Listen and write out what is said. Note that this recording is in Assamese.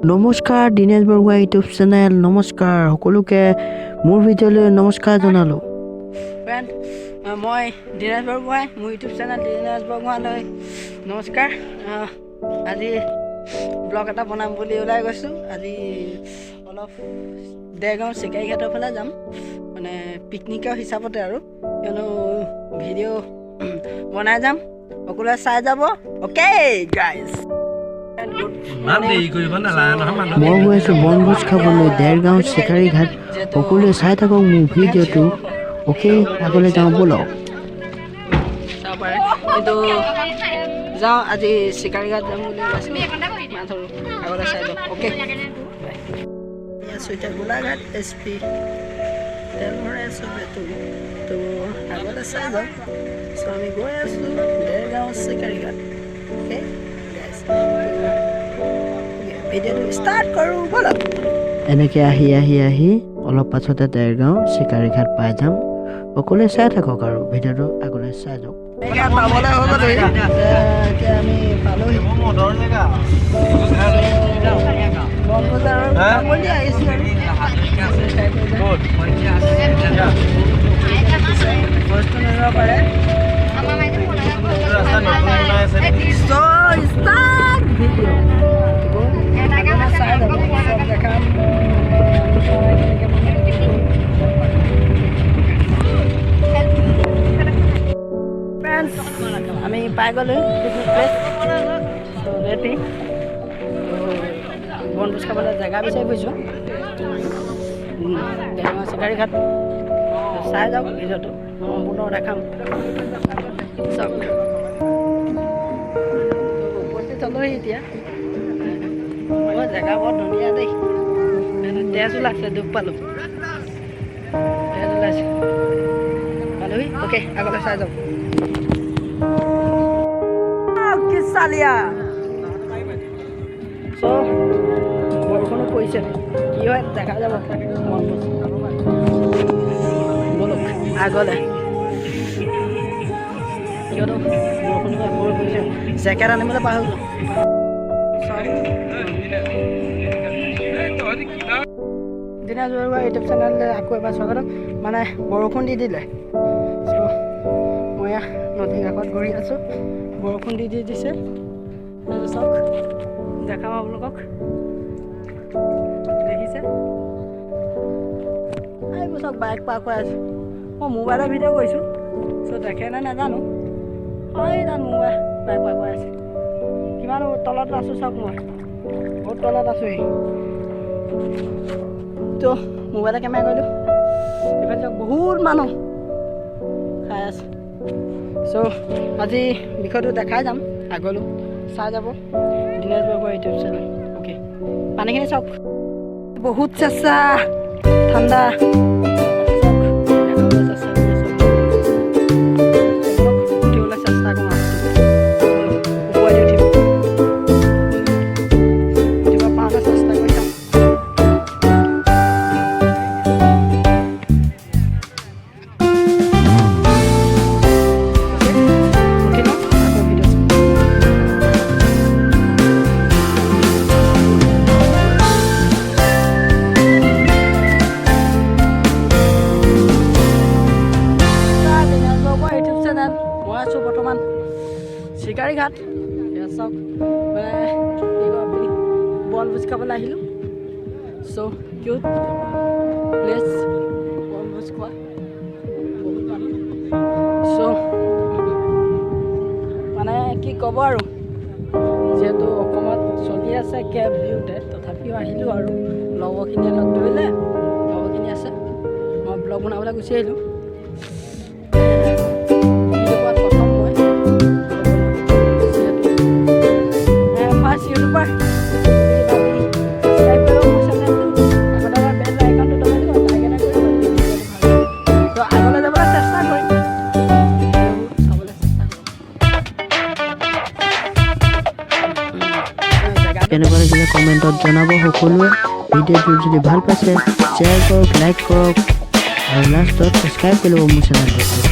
নমস্কাৰ দিনেশ বৰগোহাঁই ইউটিউব চেনেল নমস্কাৰ সকলোকে মোৰ ভিডিঅ'লৈ নমস্কাৰ জনালোঁ ফ্ৰেণ্ড মই দিনেশ বৰগোহাঁই মোৰ ইউটিউব চেনেল দিনেশ বৰগোহাঁইলৈ নমস্কাৰ আজি ব্লগ এটা বনাম বুলি ওলাই গৈছোঁ আজি অলপ দেৰগাঁও চিকাৰীঘাটৰ ফালে যাম মানে পিকনিকৰ হিচাপতে আৰু কিয়নো ভিডিঅ' বনাই যাম সকলোৱে চাই যাব অ'কে গাইজ মই গৈ আছোঁ বনভোজ খাবলৈ দেৰগাঁও চিকাৰীঘাট সকলোৱে চাই থাকক মোৰ ভিডিঅ'টো অ'কে আগলৈ যাওঁ ব'লক চাব পাৰে কিন্তু যাওঁ আজি চিকাৰীঘাট যাম বুলি ওলাইছোঁ আগলৈ চাই লওক অ'কে আছোঁ এতিয়া গোলাঘাট SP তেল ভৰাই আছোঁ তো আগলৈ চাই যাওক চ' আমি গৈ আছোঁ দেৰগাঁও চিকাৰীঘাট অ'কে ভিডিঅ'টো ষ্টাৰ্ট কৰোঁ ব'লক এনেকৈ আহি অলপ পাছতে দেৰগাঁও চিকাৰীঘাট পাই যাম সকলোৱে চাই থাকক আৰু ভিডিঅ'টো আগলৈ চাই যাওক পাবলৈ হৈ গ'লো এতিয়া আমি পালোহি পাৰে আমি পাই গ'লো পিকনিক প্লেচ ৰেডি বনভোজ খাবলৈ জেগা বিচাৰি ফুৰিছোঁ দেৰগাঁও চিকাৰীঘাট চাই যাওক ভিডিঅ'টো সম্পূৰ্ণ দেখাম চাওক উপস্থিত হ'লোহি এতিয়া জেগা বৰ ধুনীয়া দেই তেজ ওলাইছে দুখ পালোঁ তেজ ওলাইছে পালোহি অ'কে আগলৈ চাই যাওক চালিয়া চ' বৰষুণো পৰিছে কি হয় দেখা যাব বলক আগলৈ কিয়নো বৰষুণ পৰিছে জেকেট আনিবলৈ পাহৰিলোঁ দিনেশ বৰগোহাঁই ইউটিউব চেনেললৈ আকৌ এবাৰ স্বাগতম মানে বৰষুণ দি দিলে চ' মই নদী কাষত ঘূৰি আছোঁ বৰষুণ দি দিছে চাওক দেখাম আপোনালোকক দেখিছে এইবোৰ চাওক বাইক পাৰ কৰি আছোঁ মই মোবাইলৰ ভিডিঅ' কৰিছোঁ চ' দেখে নে নাজানো হয় জানো মোবাইল বাইক পাৰ কৰি আছে কিমান তলত আছোঁ চাওক মই বহুত তলত আছোঁহি তো মোবাইলে কেমেৰা কৰিলোঁ এইফালে চাওক বহুত মানুহ খাই আছে চ' আজি বিষয়টো দেখাই যাম আগলৈ চাই যাব Dinesh Borgohain YouTube channel okay পানীখিনি চাওক বহুত চেঁচা ঠাণ্ডা মই আছোঁ বৰ্তমান চিকাৰীঘাট চাওক মানে বনভোজ খাবলৈ আহিলোঁ চ' কিউট প্লেচ বনভোজ খোৱা বহুত মানুহ চ' মানে কি ক'ব আৰু যিহেতু অসমত চলি আছে কেব দিওঁতে তথাপিও আহিলোঁ আৰু লগৰখিনিয়ে লগ ধৰিলে লগৰখিনি আছে মই ব্লগ বনাবলৈ গুচি আহিলোঁ কেনেকুৱা লাগিলে কমেণ্টত জনাব সকলোৱে ভিডিঅ'টো যদি ভাল পাইছে শ্বেয়াৰ কৰক লাইক কৰক আৰু লাষ্টত ছাবস্ক্ৰাইব কৰি ল'ব মোৰ চেনেলটো